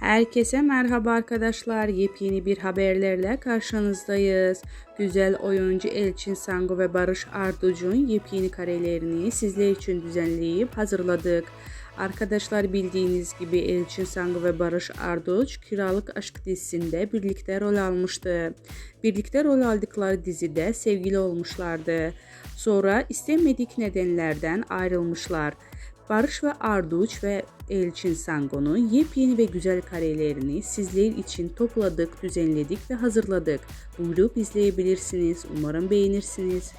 Herkese merhaba arkadaşlar. Yepyeni bir haberlerle karşınızdayız. Güzel oyuncu Elçin Sangu ve Barış Arduç'un yepyeni karelerini sizler için düzenleyip hazırladık. Arkadaşlar bildiğiniz gibi Elçin Sangu ve Barış Arduç Kiralık Aşk dizisinde birlikte rol almıştı. Birlikte rol aldıkları dizide sevgili olmuşlardı. Sonra istemedik nedenlerden ayrılmışlar. Barış ve Arduç ve Elçin Sangu'nun yepyeni ve güzel karelerini sizler için topladık, düzenledik ve hazırladık. Buyurup izleyebilirsiniz. Umarım beğenirsiniz.